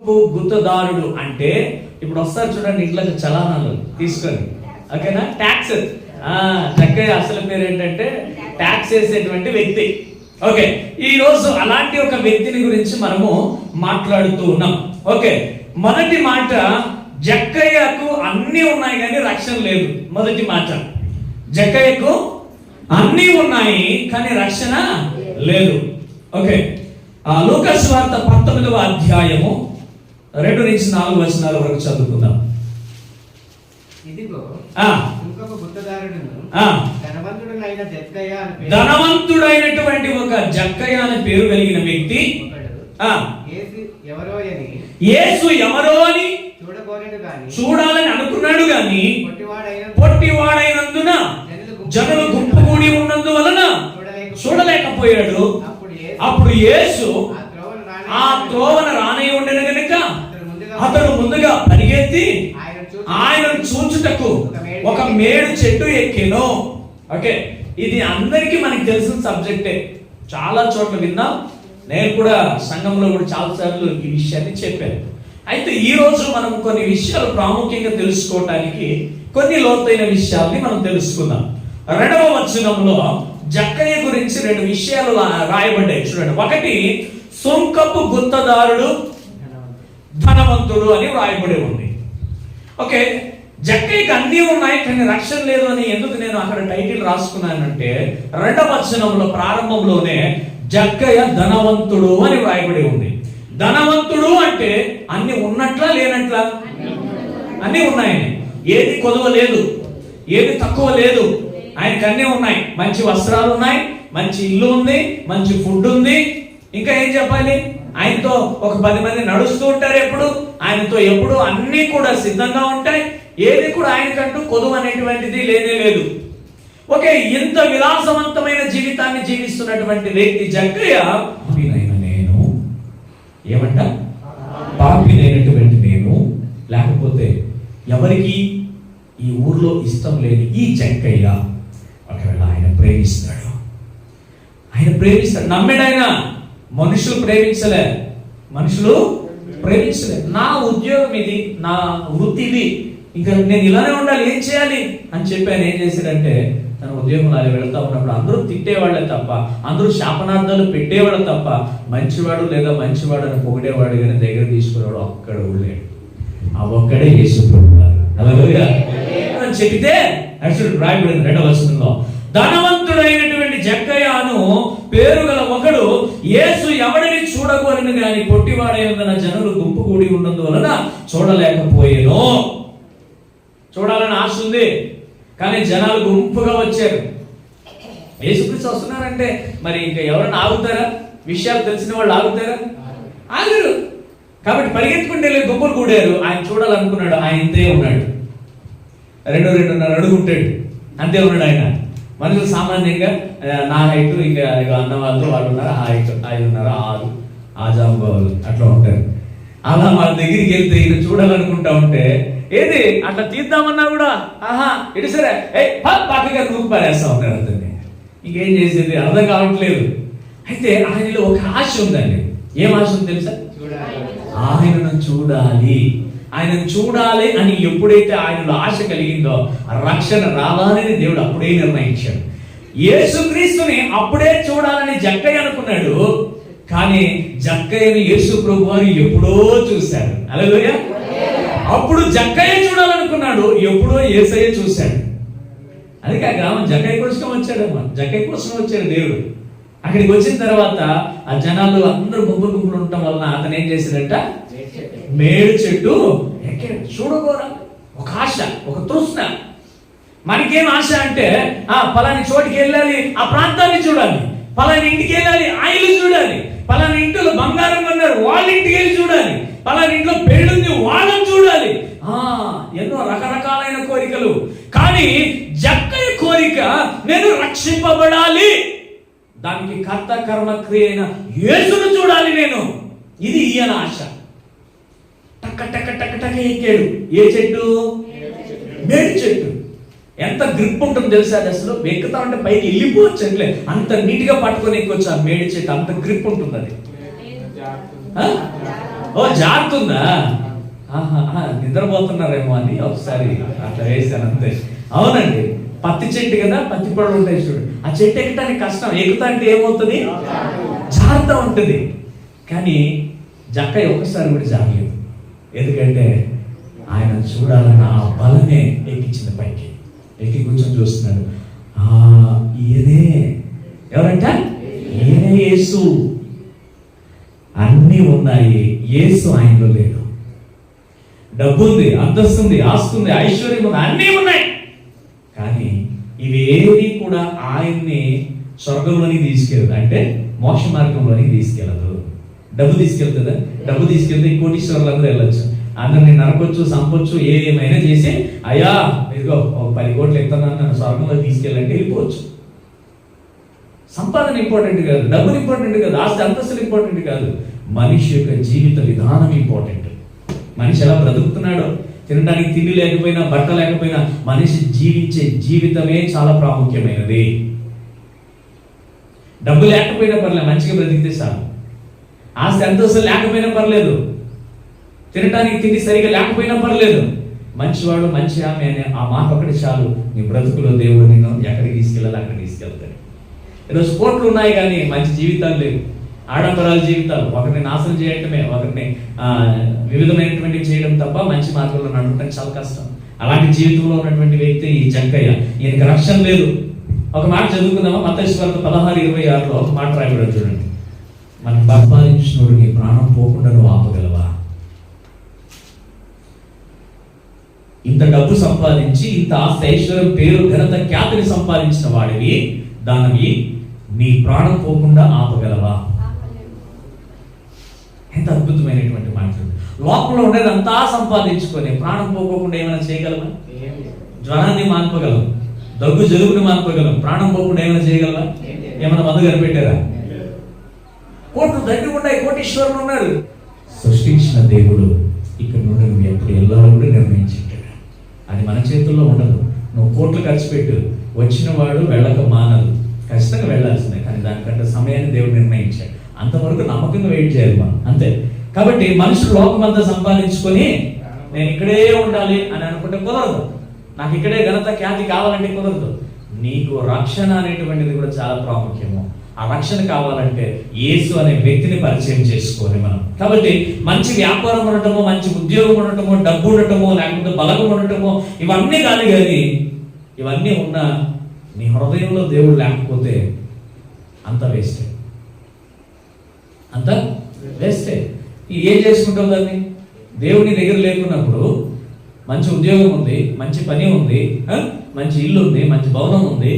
గుత్తదారుడు అంటే ఇప్పుడు వస్తారు చూడండి ఇంట్లోకి చలానాలు తీసుకొని, ఓకేనా? ట్యాక్స్ చక్కగా అసలు పేరు ఏంటంటే ట్యాక్స్ వేసేటువంటి వ్యక్తి. ఓకే, ఈ రోజు అలాంటి ఒక వ్యక్తిని గురించి మనము మాట్లాడుతూ ఉన్నాం. ఓకే, మొదటి మాట, జక్కయ్యకు అన్ని ఉన్నాయి కానీ రక్షణ లేదు. మొదటి మాట, జక్కయ్యకు అన్ని ఉన్నాయి కానీ రక్షణ లేదు. ఓకే, లూకా సువార్త 19వ అధ్యాయము 2-4 వచనాల వరకు చదువుకుందాం. ఇదిగో ఇంకొక గుత్తదారుడును ధనవంతుడైనటువంటి ఒక జక్కయ్య అని పేరు కలిగిన వ్యక్తి యేసు ఎవరో అని చూడాలని అనుకున్నాడు గాని పొట్టివాడైనందున జనులు గుంపుకూడి ఉన్నందువలన చూడలేకపోయాడు. అప్పుడు యేసు ఆ త్రోవన రానై ఉండెను గనుక అతడు ముందుగా పరిగెత్తి ఆయనను చూచుటకు ఒక మేడు చెట్టు ఎక్కెను. ఓకే, ఇది అందరికీ మనకి తెలిసిన సబ్జెక్టే, చాలా చోట్ల విన్నాం. నేను కూడా సంఘంలో కూడా చాలా సార్లు ఈ విషయాన్ని చెప్పాను. అయితే ఈ రోజు మనం కొన్ని విషయాలు ప్రాముఖ్యంగా తెలుసుకోవటానికి కొన్ని లోతైన విషయాల్ని మనం తెలుసుకుందాం. 2వ వచనంలో జక్కయ్య గురించి 2 విషయాలు రాయబడ్డాయి చూడండి. ఒకటి, సుంకపు గుత్తదారుడు ధనవంతుడు అని రాయబడి ఉంది. ఓకే, జక్కయ్యకి అన్నీ ఉన్నాయి కానీ రక్షణ లేదు అని ఎందుకు నేను అక్కడ టైటిల్ రాసుకున్నానంటే, 2వ వచనంలో ప్రారంభంలోనే జక్కయ్య ధనవంతుడు అని రాయబడి ఉంది. ధనవంతుడు అంటే అన్ని ఉన్నట్లా లేనట్లా? అన్ని ఉన్నాయని, ఏది కొదవ లేదు, ఏది తక్కువ లేదు, ఆయనకి అన్నీ ఉన్నాయి. మంచి వస్త్రాలు ఉన్నాయి, మంచి ఇల్లు ఉంది, మంచి ఫుడ్ ఉంది. ఇంకా ఏం చెప్పాలి? ఆయనతో ఒక 10 మంది నడుస్తూ ఉంటారు ఎప్పుడు, ఆయనతో ఎప్పుడు అన్ని కూడా సిద్ధంగా ఉంటాయి. ఏది కూడా ఆయనకంటూ కొదువు అనేటువంటిది లేనే లేదు. ఓకే, ఇంత విలాసవంతమైన జీవితాన్ని జీవిస్తున్నటువంటి వ్యక్తి జక్కయ్య, నేను ఏమంట పాపినైనటువంటి నేను, లేకపోతే ఎవరికి ఈ ఊర్లో ఇష్టం లేని ఈ జక్కయ్య ఒకవేళ ఆయన ప్రేమిస్తాడు, నమ్మాడు. ఆయన మనుషులు ప్రేమించలే, నా ఉద్యోగం ఇది, నా వృత్తి ఇది, ఇంకా నేను ఇలానే ఉండాలి, ఏం చేయాలి అని చెప్పి ఆయన ఏం చేశాడంటే, తన ఉద్యోగంలో అలా వెళ్తా ఉన్నప్పుడు అందరూ తిట్టేవాళ్ళే తప్ప, అందరూ శాపనార్థాలు పెట్టేవాడు తప్ప, మంచివాడు లేదా మంచివాడు అని పొగిడేవాడు కానీ దగ్గర తీసుకునేవాడు ఒక్కడ లేడు. ఆ ఒక్కడే యేసు ప్రభువారు. హల్లెలూయా అని చెప్పితే రాయబడింది 2వ వచనంలో, ధనవంతుడైనటువంటి జక్కయ్యను పేరు గల ఒకడు యేసు ఎవడిని చూడగోరని గాని పొట్టివాడైనందున జనులు గుంపు కూడి ఉన్నందువలన చూడలేకపోయేను. చూడాలని ఆశ ఉంది కానీ జనాలు గుంపుగా వచ్చారు. యేసుక్రీస్తు వస్తున్నారంటే మరి ఇంకా ఎవరైనా ఆగుతారా? విషయాలు తెలిసిన వాళ్ళు ఆగుతారా? ఆగరు. కాబట్టి పరిగెత్తుకుంటే వెళ్ళి గుంపులు కూడారు. ఆయన చూడాలనుకున్నాడు, ఆయన ఇంతే ఉన్నాడు, 2-2.5 అడుగు ఉంటాడు, అంతే ఉన్నాడు ఆయన. మనుషులు సామాన్యంగా నా హైట్, ఇంకా అన్న వాళ్ళు ఉన్నారు, ఆ హైట్ 5.5, 6 ఆజాంబాలు అట్లా ఉంటారు. అలా వాళ్ళ దగ్గరికి వెళ్తే ఈయన చూడాలనుకుంటా ఉంటే ఏది అట్లా తీద్దామన్నా కూడా ఇటు సరే పక్కగా నూపు పారేస్తా ఉంటారు. అతన్ని ఇంకేం చేసేది అర్థం కావట్లేదు. అయితే ఆయనలో ఒక ఆశ ఉందండి. ఏం ఆశ ఉంది తెలుసా? ఆయనను చూడాలి అని ఎప్పుడైతే ఆయనలో ఆశ కలిగిందో రక్షణ రావాలని దేవుడు అప్పుడే నిర్ణయించాడు. యేసుక్రీస్తుని అప్పుడే చూడాలని జక్కయ్య అనుకున్నాడు, కానీ జక్కయ్యని యేసు ప్రభువారు ఎప్పుడో చూశాడు. హల్లెలూయా. అప్పుడు జక్కయ్య చూడాలనుకున్నాడు, ఎప్పుడో యేసయ్య చూశాడు. అందుకే ఆ గ్రామం జక్కయ్య కోసం వచ్చాడమ్మా, జక్కయ్య కోసం వచ్చాడు దేవుడు. అక్కడికి వచ్చిన తర్వాత ఆ జనాలు అందరూ గుంపులు ఉండటం వలన అతను ఏం చేశాడంట, మేడు చెట్టు ఎక్కాడు. చూడగోరా, ఒక ఆశ, ఒక తృష్ణ. మనకేం ఆశ అంటే పలాని చోటికి వెళ్ళాలి, ఆ ప్రాంతాన్ని చూడాలి, పలాని ఇంటికి వెళ్ళాలి, ఆ ఇల్లు చూడాలి, పలాని ఇంట్లో బంగారం కొన్నారు వాళ్ళ ఇంటికి వెళ్ళి చూడాలి, పలాని ఇంట్లో పెళ్ళుంది వాళ్ళని చూడాలి. ఎన్నో రకరకాలైన కోరికలు. కానీ జక్కయ్య కోరిక, నేను రక్షింపబడాలి, దానికి కర్త కర్మ క్రియ అయిన యేసును చూడాలి నేను. ఇది ఈయన ఆశ. టక్క టక్క టక్క టక్క ఎక్కాడు. ఏ చెట్టు? మేడి చెట్టు. ఎంత గ్రిప్ ఉంటుంది తెలుసా? అసలు ఎక్కుతా ఉంటే పైకి వెళ్ళిపోవచ్చు, అట్లే అంత నీట్ గా పట్టుకొని ఎక్కొచ్చు. ఆ మేడి చెట్టు అంత గ్రిప్ ఉంటుంది. అది ఓ జారుతుందా? నిద్రపోతున్నారేమో అని ఒకసారి అట్లా వేసాను అంతే. అవునండి, పత్తి చెట్టు కదా, పత్తి పొడలు ఉంటాయి చూడు, ఆ చెట్టు ఎక్కడానికి కష్టం, ఎక్కుతా అంటే ఏమవుతుంది? జారుతూ ఉంటుంది. కానీ జక్కయ్య ఒక్కసారి కూడా జారలేదు. ఎందుకంటే ఆయన చూడాలన్న ఆ బలమే ఎక్కించింది పైకి. ఎక్కి కూర్చొని చూస్తున్నాడు. ఈయనే ఎవరంట? ఈయనే యేసు. అన్నీ ఉన్నాయి, యేసు ఆయనలో లేడు. డబ్బు ఉంది, అంతస్తు ఉంది, ఆస్తి ఉంది, ఐశ్వర్యం ఉంది, అన్నీ ఉన్నాయి. కానీ ఇవేవి కూడా ఆయన్ని స్వర్గంలోని తీసుకెళ్ళదు, అంటే మోక్ష మార్గంలోని తీసుకెళ్ళదు. డబ్బు తీసుకెళ్తుందా? డబ్బు తీసుకెళ్తే ఈ కోటీశ్వరులందరూ వెళ్ళొచ్చు, అందరిని నరకొచ్చు, సంపొచ్చు, ఏమైనా చేసి అయ్యా ఇదిగో 10 కోట్లు ఎత్తున్నాను, నన్ను స్వర్గంలో తీసుకెళ్ళంటే వెళ్ళిపోవచ్చు. సంపాదన ఇంపార్టెంట్ కాదు, డబ్బులు ఇంపార్టెంట్ కాదు, ఆస్తి అంతస్తులు ఇంపార్టెంట్ కాదు. మనిషి యొక్క జీవిత విధానం ఇంపార్టెంట్. మనిషి ఎలా బ్రతుకుతున్నాడో, తినడానికి తిండి లేకపోయినా, బట్ట లేకపోయినా, మనిషి జీవించే జీవితమే చాలా ప్రాముఖ్యమైనది. డబ్బు లేకపోయినా పర్లేదు, మంచిగా బ్రతికితే చాలు. ఆస్తి అంతస్తులు లేకపోయినా పర్లేదు, తినడానికి తిండి సరిగా లేకపోయినా పర్లేదు, మంచివాడు మంచి ఆమె అనే ఆ మాట ఒకటి చాలు. నీ బ్రతుకులో దేవుడు నిన్ను ఎక్కడికి తీసుకెళ్ళాలి అక్కడికి తీసుకెళ్తాడు. ఈరోజు కోట్లు ఉన్నాయి కానీ మంచి జీవితాలు లేవు, ఆడంబరాల జీవితాలు. ఒకరిని నాశనం చేయటమే, ఒకరిని వివిధమైనటువంటి చేయడం తప్ప మంచి మార్గంలో నడవటం చాలా కష్టం. అలాంటి జీవితంలో ఉన్నటువంటి వ్యక్తి ఈ జక్కయ్య. ఈయనకి రక్షణ లేదు. ఒక మాట చదువుకుందామా? మత్తయి సువార్త 16:26లో ఒక మాట రాయబడి చూడండి. మనం సంపాదించినోడు నీ ప్రాణం పోకుండా నువ్వు ఆపగలవా? ఇంత డబ్బు సంపాదించి, ఇంత ఆస్తి, ఐశ్వర్యం, పేరు, ఘనత, ఖ్యాతిని సంపాదించిన వాడివి, దానివి నీ ప్రాణం పోకుండా ఆపగలవా? ఎంత అద్భుతమైనటువంటి మాటలు. లోపల ఉండేది అంతా సంపాదించుకొని ప్రాణం పోకుండా ఏమైనా చేయగలవా? జ్వరాన్ని మాన్పగలం, దగ్గు జలుబుని మాన్పగలం, ప్రాణం పోకుండా ఏమైనా చేయగలవా? ఏమైనా మందు కనిపెట్టారా? కోట్లు దగ్గర ఉన్నాయి, కోటీశ్వరులు ఉన్నారు. సృష్టించిన దేవుడు ఇక్కడ నుండి నువ్వు ఎప్పుడు వెళ్ళాలో కూడా నిర్ణయించాడు. అది మన చేతుల్లో ఉండదు. నువ్వు కోట్లు ఖర్చు పెట్టు, వచ్చిన వాడు వెళ్ళక మానదు, ఖచ్చితంగా వెళ్ళాల్సిందే. కానీ దానికంటే సమయాన్ని దేవుడు నిర్ణయించాడు. అంతవరకు నమ్మకంగా వెయిట్ చేయాలి మనం, అంతే. కాబట్టి మనుషులు లోకమంతా సంపాదించుకొని నేను ఇక్కడే ఉండాలి అని అనుకుంటే కుదరదు. నాకు ఇక్కడే ఘనత, ఖ్యాతి కావాలంటే కుదరదు. నీకు రక్షణ అనేటువంటిది కూడా చాలా ప్రాముఖ్యము. ఆ రక్షణ కావాలంటే యేసు అనే వ్యక్తిని పరిచయం చేసుకోవాలి మనం. కాబట్టి మంచి వ్యాపారం ఉండటమో, మంచి ఉద్యోగం ఉండటమో, డబ్బు ఉండటమో, లేకపోతే బలగం ఉండటమో ఇవన్నీ కాదు. కానీ ఇవన్నీ ఉన్నా నీ హృదయంలో దేవుడు లేకపోతే అంత వేస్టే, అంత వేస్టే. ఏం చేసుకుంటావు దాన్ని? దేవుని దగ్గర లేకున్నప్పుడు మంచి ఉద్యోగం ఉంది, మంచి పని ఉంది, మంచి ఇల్లు ఉంది, మంచి భవనం ఉంది,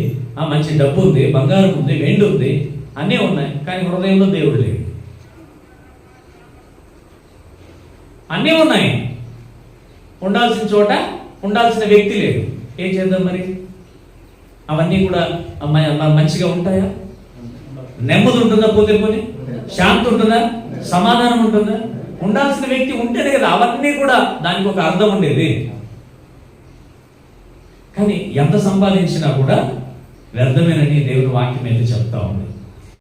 మంచి డబ్బు ఉంది, బంగారం ఉంది, వెండి ఉంది, అన్నీ ఉన్నాయి. కానీ హృదయంలో దేవుడు లేడు. అన్నీ ఉన్నాయి, ఉండాల్సిన చోట ఉండాల్సిన వ్యక్తి లేడు. ఏం చేద్దాం మరి? అవన్నీ కూడా మంచిగా ఉంటాయా? నెమ్మది ఉంటుందా? పోతే పోనీ శాంతి ఉంటుందా? సమాధానం ఉంటుందా? ఉండాల్సిన వ్యక్తి ఉంటేనే కదా అవన్నీ కూడా దానికి ఒక అర్థం ఉండేది. కానీ ఎంత సంపాదించినా కూడా వ్యర్థమేనని దేవుని వాక్యం అయితే చెప్తా ఉంది.